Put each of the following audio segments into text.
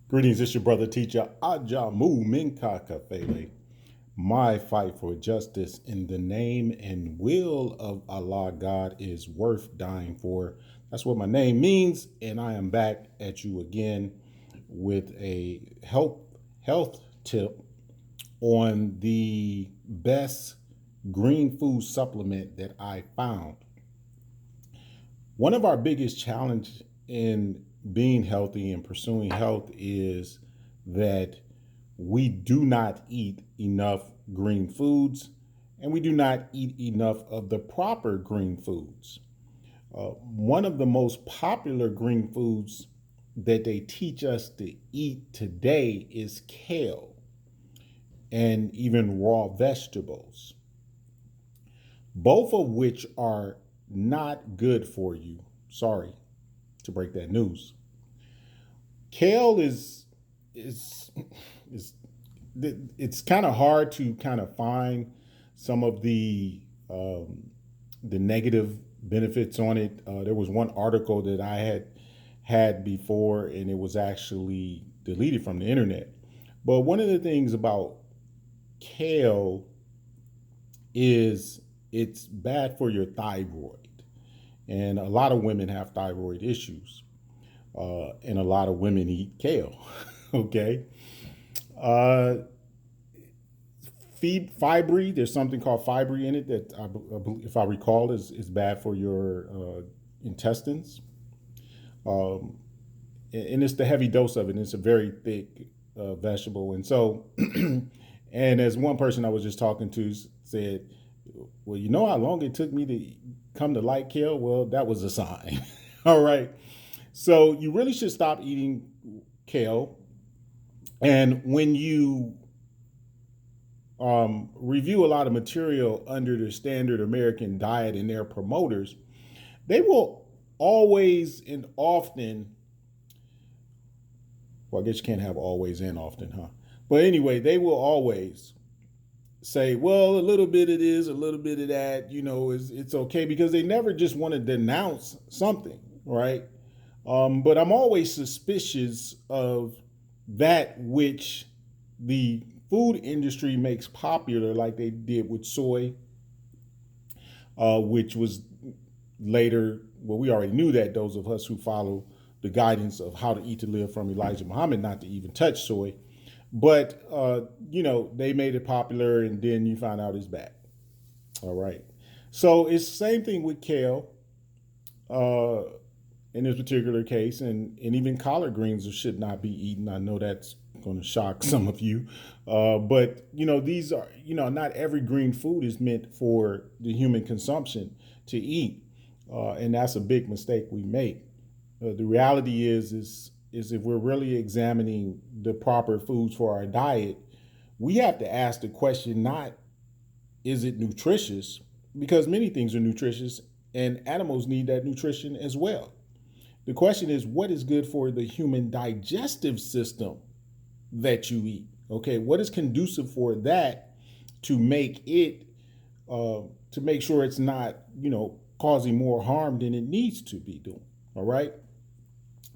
Greetings, it's your brother teacher Ajamu Minka Kafele. My fight for justice in the name and will of Allah God is worth dying for. That's what my name means, and I am back at you again with a health tip on the best green food supplement that I found. One of our biggest challenges in being healthy and pursuing health is that we do not eat enough green foods and we do not eat enough of the proper green foods. One of the most popular green foods that they teach us to eat today is kale and even raw vegetables, both of which are not good for you. Sorry to break that news. Kale is is it's kind of hard to kind of find some of the negative benefits on it. There was one article that I had before, and it was actually deleted from the internet. But one of the things about kale is it's bad for your thyroid, and a lot of women have thyroid issues, and a lot of women eat kale. Okay. Uh, Fibry, there's something called fibry in it that, if I recall, is bad for your intestines. Um, and it's the heavy dose of it. And it's a very thick vegetable. And so, and as one person I was just talking to said, well, you know how long it took me to come to like kale? Well, that was a sign. All right. So you really should stop eating kale. And when you review a lot of material under the standard American diet and their promoters, they will always and often, well, I guess you can't have always and often, huh? But anyway, they will always say, well, a little bit of this, a little bit of that, it's okay, because they never just want to denounce something, right? But I'm always suspicious of that which the food industry makes popular, like they did with soy, which was later, well, we already knew that, those of us who follow the guidance of How to Eat to Live from Elijah Muhammad, not to even touch soy. But, they made it popular, and then you find out it's bad. All right. So it's the same thing with kale. Uh, in this particular case, and even collard greens should not be eaten. I know that's going to shock some of you, but these are, not every green food is meant for the human consumption to eat, and that's a big mistake we make. The reality is if we're really examining the proper foods for our diet, we have to ask the question, not is it nutritious, because many things are nutritious and animals need that nutrition as well. The question is, what is good for the human digestive system that you eat? Okay, what is conducive for that to make it, to make sure it's not, causing more harm than it needs to be doing. All right.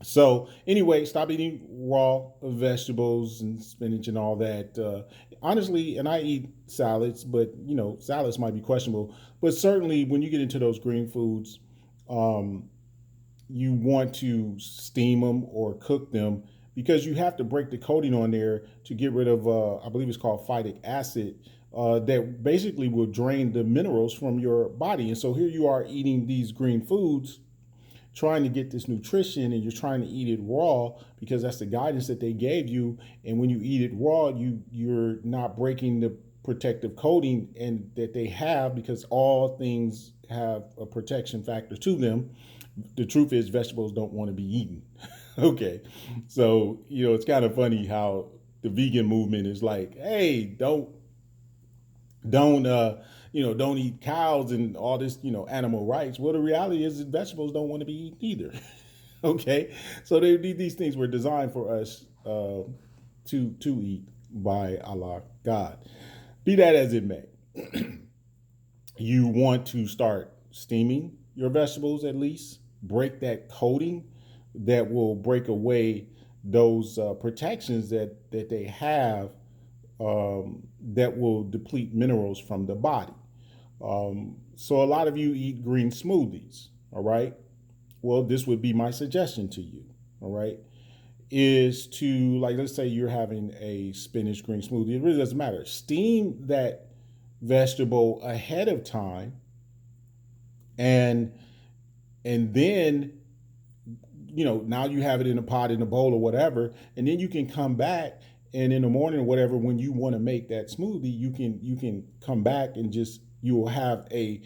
So anyway, stop eating raw vegetables and spinach and all that. Honestly, and I eat salads, but salads might be questionable. But certainly, when you get into those green foods, um, you want to steam them or cook them, because you have to break the coating on there to get rid of, I believe it's called phytic acid, that basically will drain the minerals from your body. And so here you are eating these green foods, trying to get this nutrition, and you're trying to eat it raw because that's the guidance that they gave you. And when you eat it raw, you're not breaking the protective coating and that they have, because all things have a protection factor to them. The truth is, vegetables don't want to be eaten. Okay. So, it's kind of funny how the vegan movement is like, hey, don't eat cows and all this, animal rights. Well, the reality is that vegetables don't want to be eaten either. Okay. So these things were designed for us to eat by Allah God. Be that as it may, you want to start steaming your vegetables, at least break that coating that will break away those protections that they have, that will deplete minerals from the body. So a lot of you eat green smoothies, all right? Well, this would be my suggestion to you, all right? Is to, like, let's say you're having a spinach green smoothie. It really doesn't matter. Steam that vegetable ahead of time, and then now you have it in a pot, in a bowl, or whatever, and then you can come back, and in the morning or whatever, when you want to make that smoothie, you can come back and you will have a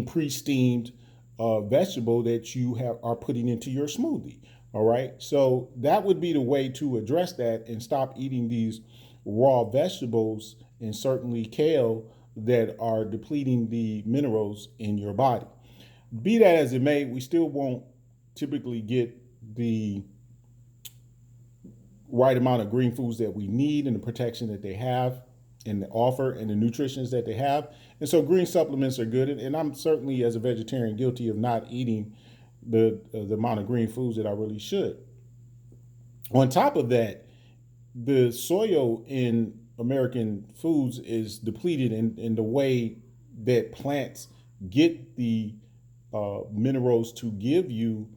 pre-steamed vegetable that you are putting into your smoothie. All right, so that would be the way to address that and stop eating these raw vegetables, and certainly kale, that are depleting the minerals in your body. Be that as it may, we still won't typically get the right amount of green foods that we need and the protection that they have and the offer and the nutritions that they have. And so green supplements are good. And I'm certainly, as a vegetarian, guilty of not eating the amount of green foods that I really should. On top of that, the soil in American foods is depleted in the way that plants get the minerals to give you,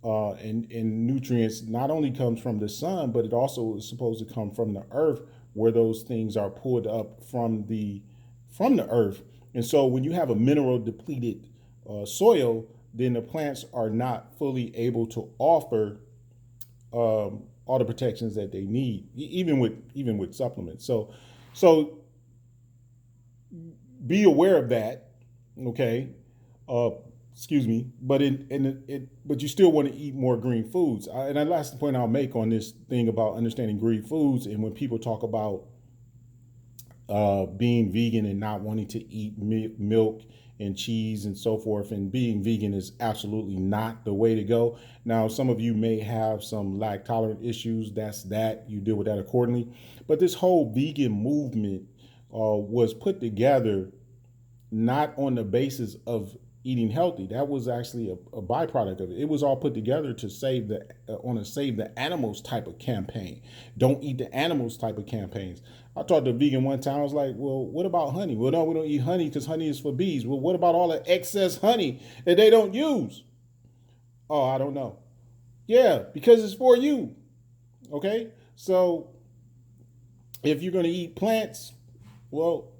and nutrients, not only comes from the sun, but it also is supposed to come from the earth, where those things are pulled up from the earth. And so when you have a mineral depleted soil, then the plants are not fully able to offer all the protections that they need, even with supplements. So be aware of that, okay? Excuse me, but but you still want to eat more green foods. And the last point I'll make on this thing about understanding green foods, and when people talk about being vegan and not wanting to eat milk and cheese and so forth, and being vegan is absolutely not the way to go. Now, some of you may have some lact tolerant issues. You deal with that accordingly. But this whole vegan movement was put together not on the basis of eating healthy. That was actually a byproduct of it. It was all put together to save the animals type of campaign. Don't eat the animals type of campaigns. I talked to a vegan one time. I was like, well, what about honey? Well, no, we don't eat honey because honey is for bees. Well, what about all the excess honey that they don't use? Oh, I don't know. Yeah, because it's for you. Okay? So if you're going to eat plants, well,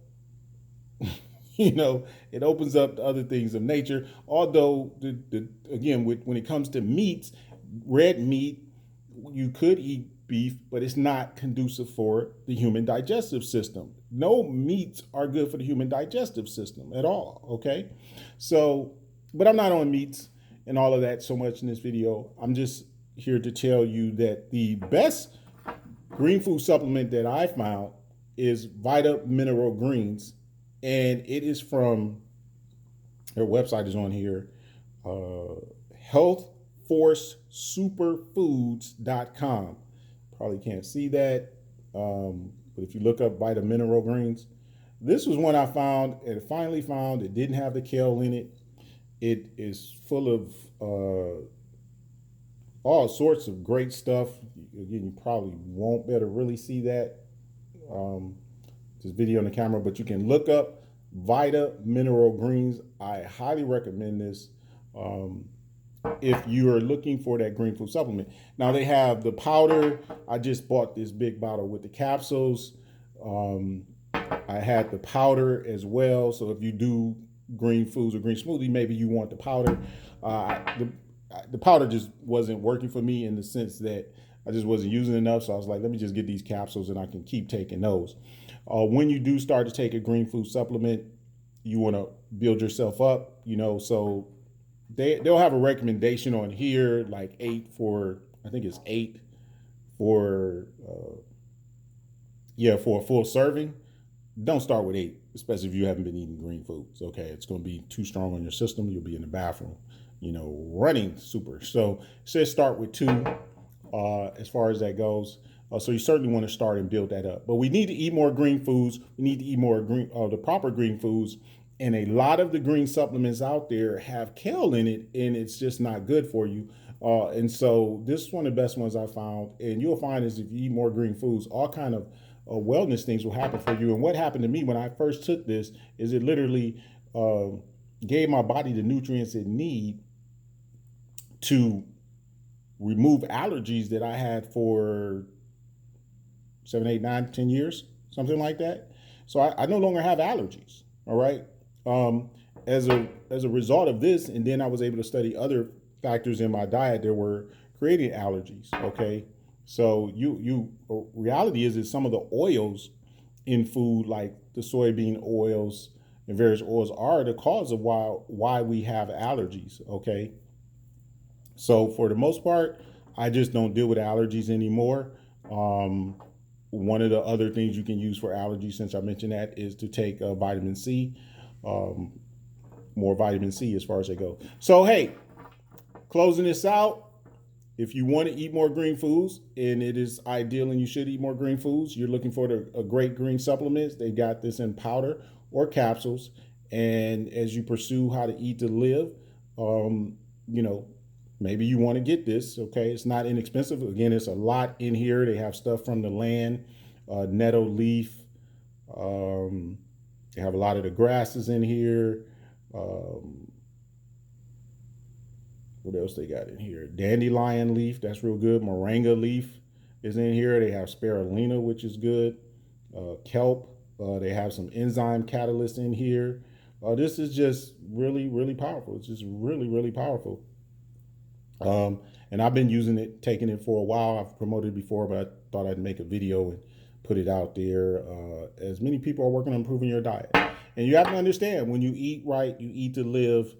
it opens up to other things of nature. Although, again, when it comes to meats, red meat, you could eat beef, but it's not conducive for the human digestive system. No meats are good for the human digestive system at all, okay? So, but I'm not on meats and all of that so much in this video. I'm just here to tell you that the best green food supplement that I found is Vitamineral Greens, and it is from, their website is on here, healthforcesuperfoods.com. Probably can't see that, but if you look up Vitamineral Greens, this was one I found and finally found. It didn't have the kale in it. It is full of all sorts of great stuff. Again, you probably won't better really see that, this video on the camera, but you can look up Vitamineral Greens. I highly recommend this if you are looking for that green food supplement. Now they have the powder. I just bought this big bottle with the capsules. I had the powder as well. So if you do green foods or green smoothie, maybe you want the powder. The powder just wasn't working for me in the sense that I just wasn't using enough. So I was like, let me just get these capsules and I can keep taking those. When you do start to take a green food supplement, you want to build yourself up, so they'll have a recommendation on here, like 8 for, I think it's 8 for, for a full serving. Don't start with 8, especially if you haven't been eating green foods. Okay, it's going to be too strong on your system. You'll be in the bathroom, running super. So it says start with 2 as far as that goes. So you certainly want to start and build that up. But we need to eat more green foods. We need to eat more the proper green foods. And a lot of the green supplements out there have kale in it, and it's just not good for you. And so this is one of the best ones I found. And you'll find is if you eat more green foods, all kind of wellness things will happen for you. And what happened to me when I first took this is it literally uh, gave my body the nutrients it need to remove allergies that I had for 7, 8, 9, 10 years, something like that. So I no longer have allergies. All right. Um, as a result of this, and then I was able to study other factors in my diet that were creating allergies. Okay. So reality is that some of the oils in food, like the soybean oils and various oils, are the cause of why we have allergies. Okay. So for the most part, I just don't deal with allergies anymore. Um, One of the other things you can use for allergies, since I mentioned that, is to take vitamin C, um, more vitamin C as far as they go. So hey, closing this out, if you want to eat more green foods, and it is ideal and you should eat more green foods, you're looking for a great green supplements. They got this in powder or capsules. And as you pursue how to eat to live, um, you know, maybe you want to get this. Okay, it's not inexpensive. Again, it's a lot in here. They have stuff from the land, netto leaf. Um, they have a lot of the grasses in here. Um, What else they got in here? Dandelion leaf, that's real good. Moringa leaf is in here. They have spirulina, which is good. Kelp. They have some enzyme catalyst in here. This is just really, really powerful. It's just really, really powerful. And I've been using it, taking it for a while. I've promoted it before, but I thought I'd make a video and put it out there. As many people are working on improving your diet. And you have to understand, when you eat right, you eat to live,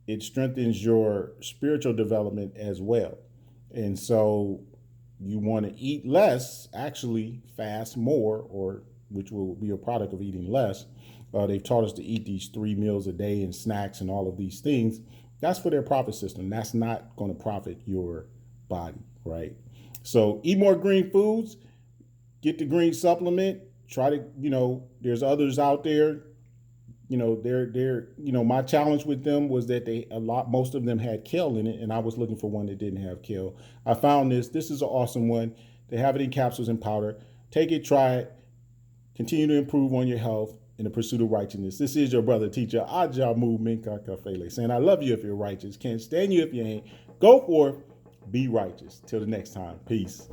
it strengthens your spiritual development as well. And so you want to eat less, actually fast more, or which will be a product of eating less. They've taught us to eat these 3 meals a day and snacks and all of these things. That's for their profit system. That's not going to profit your body, right? So eat more green foods, get the green supplement. Try to, there's others out there. My challenge with them was that most of them had kale in it, and I was looking for one that didn't have kale. I found this. This is an awesome one. They have it in capsules and powder. Take it, try it, continue to improve on your health in the pursuit of righteousness. This is your brother teacher, Ajamu Minka Kafele, saying I love you if you're righteous. Can't stand you if you ain't. Go forth, be righteous. Till the next time. Peace.